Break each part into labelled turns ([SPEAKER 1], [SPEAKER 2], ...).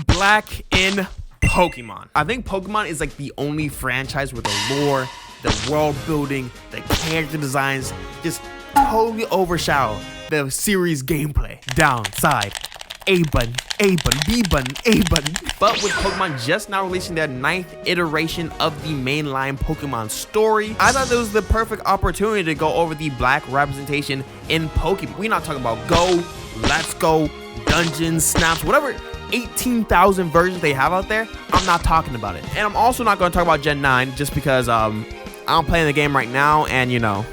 [SPEAKER 1] Black in Pokemon. I think Pokemon is like the only franchise where the lore, the world building, the character designs just totally overshadow the series gameplay. Down, side, A button, A button, B button, A button. But with Pokemon just now releasing their 9th iteration of the mainline Pokemon story, I thought this was the perfect opportunity to go over the Black representation in Pokemon. We're not talking about Go, Let's Go, Dungeons, Snaps, whatever 18,000 versions they have out there. I'm not talking about it. And I'm also not going to talk about Gen 9 just because I'm playing the game right now and you know,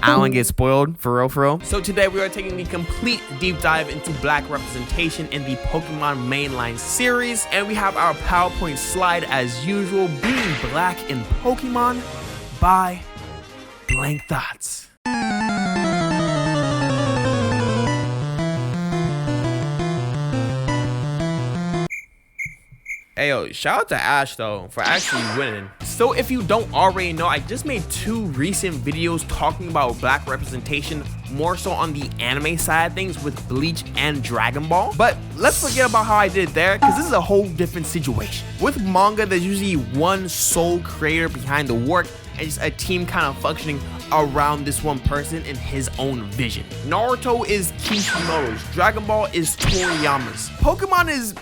[SPEAKER 1] I don't want to get spoiled, for real. So today we are taking the complete deep dive into Black representation in the Pokemon mainline series. And we have our PowerPoint slide as usual, being Black in Pokemon by Blank Thoughts. Hey yo, shout out to Ash though for actually winning. So if you don't already know, I just made 2 recent videos talking about Black representation, more so on the anime side of things with Bleach and Dragon Ball. But let's forget about how I did it there, because this is a whole different situation. With manga, there's usually one sole creator behind the work and just a team kind of functioning around this one person in his own vision. Naruto is Kishimoto's, Dragon Ball is Toriyama's. Pokemon is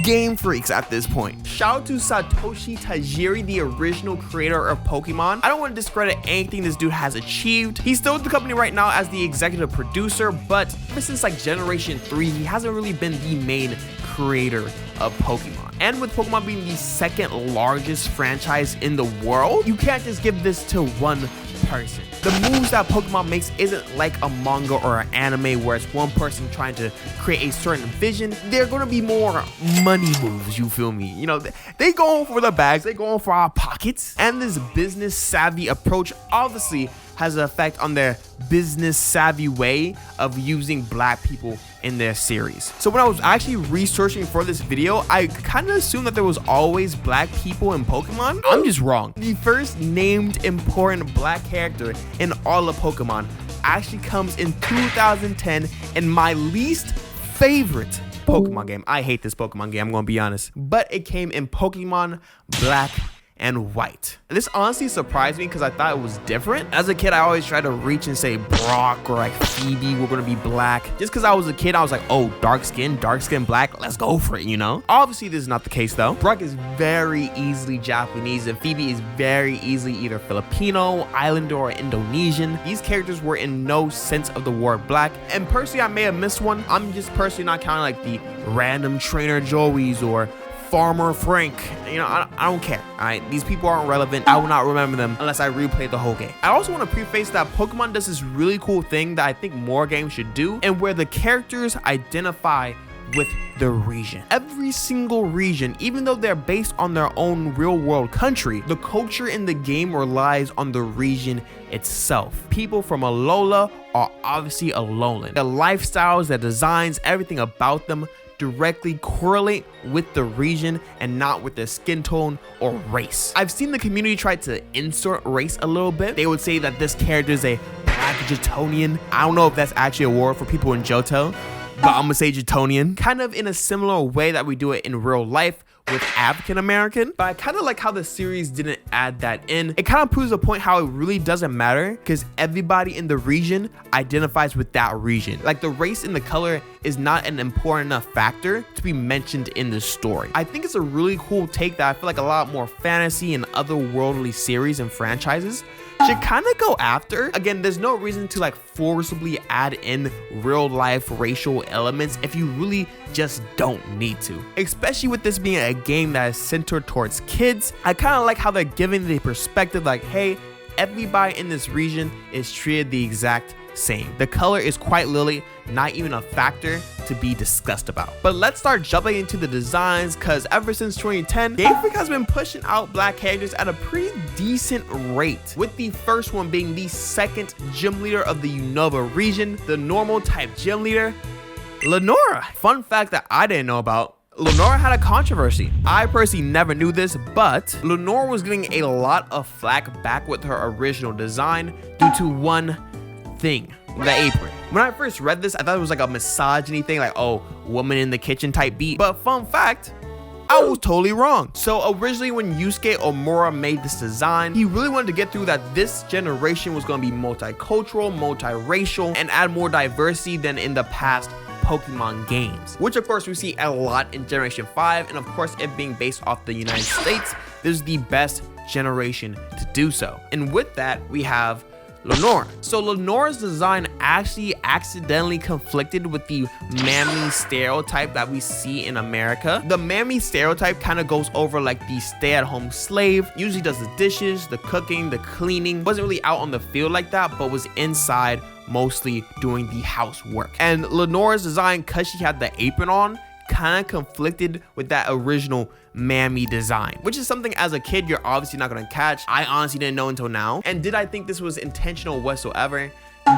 [SPEAKER 1] Game Freaks at this point. Shout out to Satoshi Tajiri, the original creator of Pokemon. I don't want to discredit anything this dude has achieved. He's still with the company right now as the executive producer, but ever since like Generation 3, he hasn't really been the main creator of Pokemon. And with Pokemon being the 2nd largest franchise in the world, you can't just give this to one person. The moves that Pokemon makes isn't like a manga or an anime where it's one person trying to create a certain vision. They're gonna be more money moves, you feel me? You know, they going for the bags, they going for our pockets. And this business savvy approach obviously has an effect on their business savvy way of using Black people in their series. So when I was actually researching for this video, I kind of assumed that there was always Black people in Pokemon. I'm just wrong. The first named important Black character in all of Pokemon actually comes in 2010 in my least favorite Pokemon game. I hate this Pokemon game, I'm gonna be honest. But it came in Pokemon Black and White. This honestly surprised me because I thought it was different. As a kid, I always tried to reach and say Brock or like Phoebe were gonna be Black. Just because I was a kid, I was like, oh, dark skin Black, let's go for it, you know? Obviously, this is not the case though. Brock is very easily Japanese and Phoebe is very easily either Filipino, Islander, or Indonesian. These characters were in no sense of the word Black. And personally, I may have missed one. I'm just personally not counting like the random Trainer Joeys or Farmer Frank. You know, I don't care. All right, these people aren't relevant. I will not remember them unless I replay the whole game. I also want to preface that Pokemon does this really cool thing that I think more games should do, and where the characters identify with the region. Every single region, even though they're based on their own real world country, the culture in the game relies on the region itself. People from Alola are obviously Alolan. Their lifestyles, their designs, everything about them directly correlate with the region and not with their skin tone or race. I've seen the community try to insert race a little bit. They would say that this character is a Black Johtonian. I don't know if that's actually a word for people in Johto, but I'm gonna say Johtonian. Kind of in a similar way that we do it in real life with African American, but I kind of like how the series didn't add that in. It kind of proves a point how it really doesn't matter because everybody in the region identifies with that region. Like the race and the color is not an important enough factor to be mentioned in the story. I think it's a really cool take that I feel like a lot more fantasy and otherworldly series and franchises should kind of go after. Again, there's no reason to like forcibly add in real life racial elements if you really just don't need to, especially with this being a game that is centered towards kids. I kind of like how they're giving the perspective like, hey, everybody in this region is treated the exact same. The color is quite literally not even a factor to be discussed about. But let's start jumping into the designs, because ever since 2010, Game Freak has been pushing out Black characters at a pretty decent rate, with the first one being the 2nd gym leader of the Unova region, the normal type gym leader, Lenora. Fun fact that I didn't know about: Lenora had a controversy. I personally never knew this, but Lenora was getting a lot of flack back with her original design due to one thing, the apron. When I first read this, I thought it was like a misogyny thing, like, oh, woman in the kitchen type beat. But fun fact, I was totally wrong. So originally when Yusuke Omura made this design, he really wanted to get through that this generation was going to be multicultural, multiracial, and add more diversity than in the past Pokemon games, which of course we see a lot in Generation 5, and of course it being based off the United States, this is the best generation to do so. And with that, we have Lenora. So Lenora's design actually accidentally conflicted with the mammy stereotype that we see in America. The mammy stereotype kind of goes over like the stay-at-home slave, usually does the dishes, the cooking, the cleaning, wasn't really out on the field like that, but was inside mostly doing the housework. And Lenora's design, because she had the apron on, kind of conflicted with that original mammy design, which is something as a kid you're obviously not going to catch. I honestly didn't know until now. And did I think this was intentional whatsoever?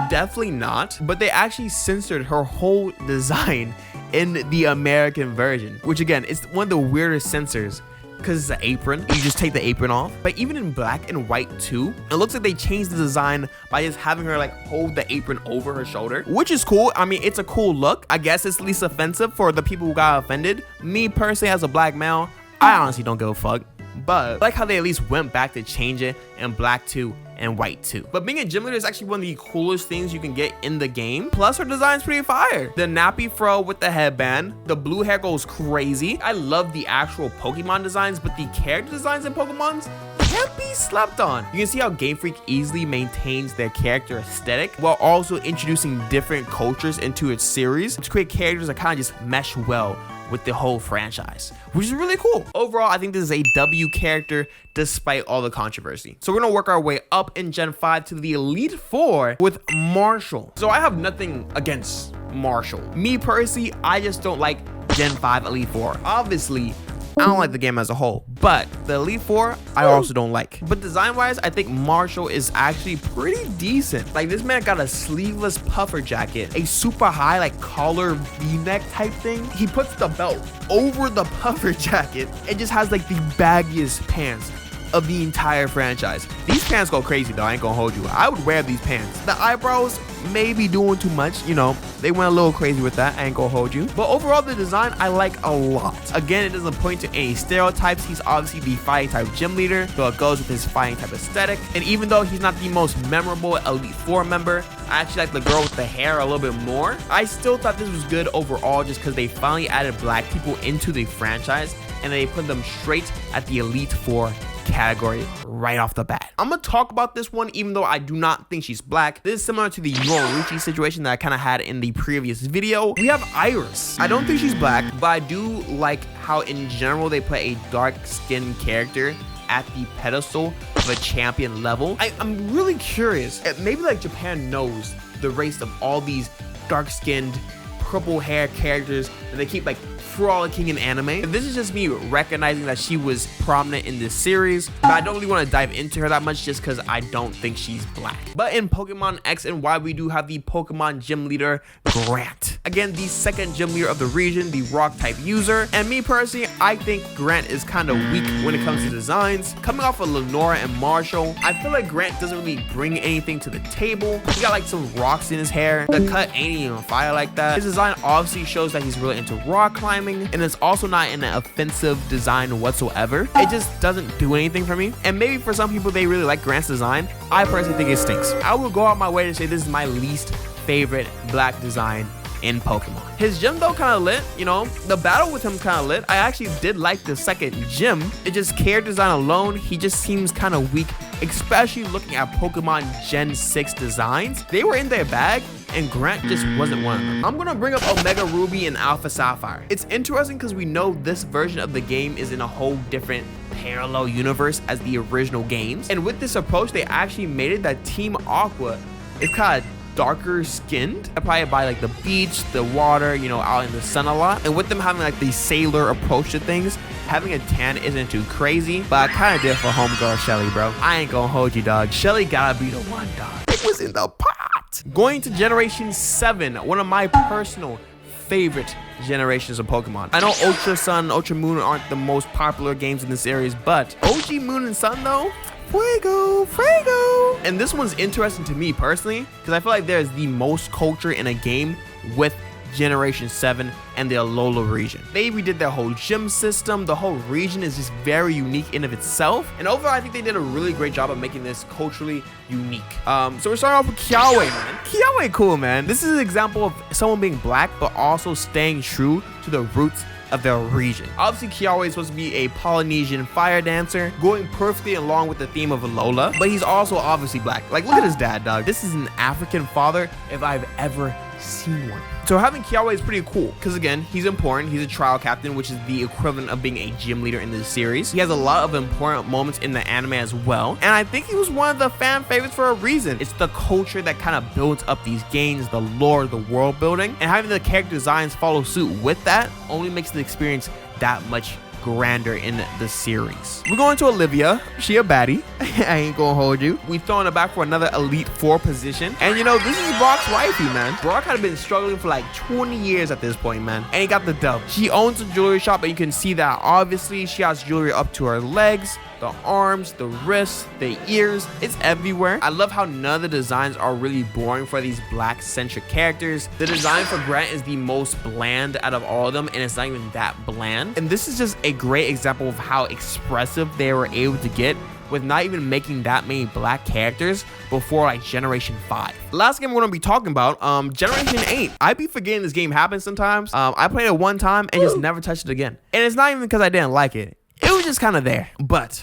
[SPEAKER 1] Definitely not. But they actually censored her whole design in the American version, which again is one of the weirdest censors, because it's an apron. You just take the apron off. But even in black and white too, it looks like they changed the design by just having her like hold the apron over her shoulder, which is cool. I mean, it's a cool look. I guess it's least offensive for the people who got offended. Me personally, as a black male, I honestly don't give a fuck. But I like how they at least went back to change it in black too and white too. But being a gym leader is actually one of the coolest things you can get in the game. Plus her design's pretty fire. The nappy fro with the headband, the blue hair goes crazy. I love the actual Pokemon designs, but the character designs in Pokemon's can't be slept on. You can see how Game Freak easily maintains their character aesthetic while also introducing different cultures into its series to create characters that kind of just mesh well with the whole franchise, which is really cool. Overall, I think this is a W character despite all the controversy. So we're gonna work our way up in Gen 5 to the Elite Four with Marshall. So I have nothing against Marshall. Me personally, I just don't like Gen 5 Elite Four. Obviously, I don't like the game as a whole, but the Elite Four, I also don't like. But design-wise, I think Marshall is actually pretty decent. Like, this man got a sleeveless puffer jacket, a super high, like, collar V-neck type thing. He puts the belt over the puffer jacket and just has, like, the baggiest pants of the entire franchise. These pants go crazy, though. I ain't gonna hold you. I would wear these pants. The eyebrows may be doing too much, you know, they went a little crazy with that. I ain't gonna hold you. But overall, the design I like a lot. Again, it doesn't point to any stereotypes. He's obviously the fighting type gym leader, so it goes with his fighting type aesthetic. And even though he's not the most memorable Elite Four member, I actually like the girl with the hair a little bit more. I still thought this was good overall just because they finally added black people into the franchise and they put them straight at the Elite Four category right off the bat. I'm gonna talk about this one even though I do not think she's black. This is similar to the Yoruichi situation that I kind of had in the previous video. We have Iris. I don't think she's black, but I do like how in general they put a dark-skinned character at the pedestal of a champion level. I'm really curious. Maybe like Japan knows the race of all these dark-skinned purple hair characters that they keep like frolicking in anime. This is just me recognizing that she was prominent in this series, but I don't really want to dive into her that much just because I don't think she's black. But in Pokemon X and Y, we do have the Pokemon gym leader Grant. Again, the second gym leader of the region, the rock type user. And me personally, I think Grant is kind of weak when it comes to designs. Coming off of Lenora and Marshall, I feel like Grant doesn't really bring anything to the table. He got like some rocks in his hair. The cut ain't even fire like that. His design obviously shows that he's really into rock climbing, and it's also not an offensive design whatsoever. It just doesn't do anything for me. And maybe for some people they really like Grant's design. I personally think it stinks. I will go out my way to say this is my least favorite black design in Pokemon. His gym though kind of lit, you know, the battle with him kind of lit. I actually did like the second gym. It just character design alone, he just seems kind of weak, especially looking at Pokemon Gen 6 designs. They were in their bag and Grant just wasn't one of them. I'm gonna bring up Omega Ruby and Alpha Sapphire. It's interesting because we know this version of the game is in a whole different parallel universe as the original games. And with this approach, they actually made it that Team Aqua is kind of darker skinned, probably by like the beach, the water, you know, out in the sun a lot. And with them having like the sailor approach to things, having a tan isn't too crazy, but I kind of did for homegirl Shelly, bro. I ain't gonna hold you, dog. Shelly gotta be the one, dog. It was in the pot. Going to Generation 7, one of my personal favorite generations of Pokemon. I know Ultra Sun, Ultra Moon aren't the most popular games in the series, but OG Moon and Sun though, Fuego. And this one's interesting to me personally because I feel like there's the most culture in a game with Generation 7 and the Alola region. They redid their whole gym system. The whole region is just very unique in of itself. And overall, I think they did a really great job of making this culturally unique. So we're starting off with Kiawe, man. Kiawe, cool, man. This is an example of someone being black, but also staying true to the roots of their region. Obviously, Kiawe is supposed to be a Polynesian fire dancer, going perfectly along with the theme of Alola, but he's also obviously black. Like, look at his dad, dog. This is an African father if I've ever seen one. So having Kiawe is pretty cool because again, he's important. He's a trial captain, which is the equivalent of being a gym leader in this series. He has a lot of important moments in the anime as well, and I think he was one of the fan favorites for a reason. It's the culture that kind of builds up these games, the lore, the world building, and having the character designs follow suit with that only makes the experience that much grander in the series. We're going to Olivia. She a baddie. I ain't gonna hold you. We throwing her back for another Elite Four position. And you know, this is Brock's wifey, man. Brock had been struggling for like 20 years at this point, man. And he got the dub. She owns a jewelry shop, but you can see that obviously she has jewelry up to her legs, the arms, the wrists, the ears. It's everywhere. I love how none of the designs are really boring for these black centric characters. The design for Grant is the most bland out of all of them, and it's not even that bland. And this is just a great example of how expressive they were able to get with not even making that many black characters before like Generation 5. Last game we're gonna be talking about, Generation 8. I be forgetting this game happens sometimes. I played it one time and just never touched it again. And it's not even because I didn't like it. It was just kind of there. But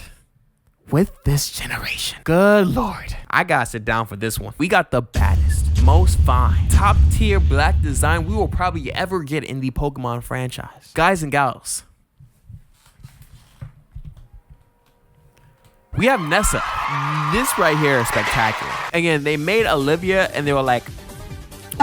[SPEAKER 1] with this generation, good lord, I gotta sit down for this one. We got the baddest, most fine, top tier black design we will probably ever get in the Pokemon franchise. Guys and gals, we have Nessa. This right here is spectacular. Again, they made Olivia and they were like,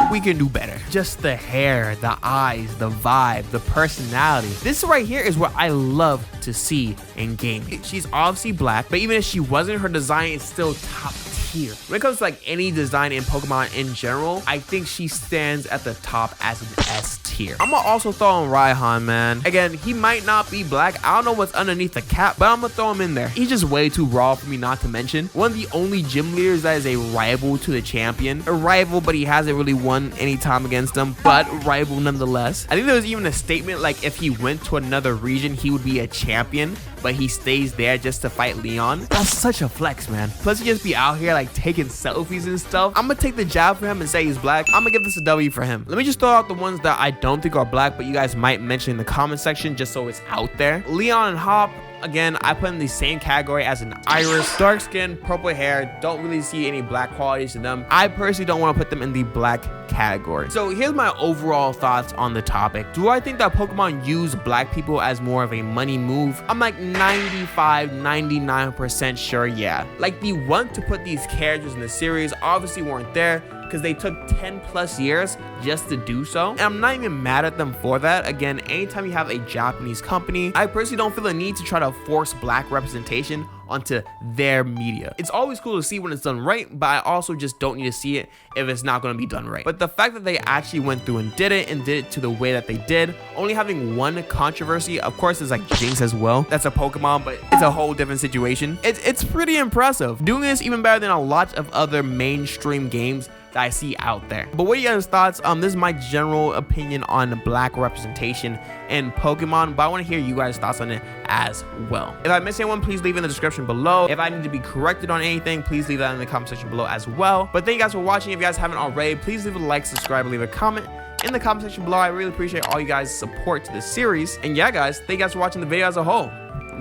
[SPEAKER 1] we can do better. Just the hair, the eyes, the vibe, the personality. This right here is what I love to see in gaming. She's obviously black, but even if she wasn't, her design is still top tier. When it comes to like any design in Pokemon in general, I think she stands at the top as an S tier. I'm gonna also throw in Raihan, man. Again, he might not be black. I don't know what's underneath the cap, but I'm gonna throw him in there. He's just way too raw for me not to mention. One of the only gym leaders that is a rival to the champion. A rival, but he hasn't really won any time against him, but rival nonetheless. I think there was even a statement like if he went to another region, he would be a champion, but he stays there just to fight Leon. That's such a flex, man. Plus, he just be out here like taking selfies and stuff. I'm gonna take the jab for him and say he's black. I'm gonna give this a W for him. Let me just throw out the ones that I don't think are black, but you guys might mention in the comment section just so it's out there. Leon and Hop. Again, I put in the same category as an Iris. Dark skin, purple hair, don't really see any black qualities to them. I personally don't want to put them in the black category. So here's my overall thoughts on the topic. Do I think that Pokemon use black people as more of a money move? I'm like 99% sure, yeah. Like the want to put these characters in the series obviously weren't there because they took 10 plus years just to do so. And I'm not even mad at them for that. Again, anytime you have a Japanese company, I personally don't feel the need to try to force black representation onto their media. It's always cool to see when it's done right, but I also just don't need to see it if it's not going to be done right. But the fact that they actually went through and did it to the way that they did, only having one controversy, of course, is like Jinx as well. That's a Pokemon, but it's a whole different situation. It's pretty impressive. Doing this even better than a lot of other mainstream games that I see out there. But what are you guys' thoughts? This is my general opinion on black representation in Pokemon, but I want to hear you guys' thoughts on it as well. If I missed anyone, please leave in the description below. If I need to be corrected on anything, please leave that in the comment section below as well. But thank you guys for watching. If you guys haven't already, please leave a like, subscribe, and leave a comment in the comment section below. I really appreciate all you guys' support to this series. And yeah, guys, thank you guys for watching the video as a whole.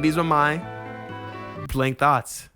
[SPEAKER 1] These were my blank thoughts.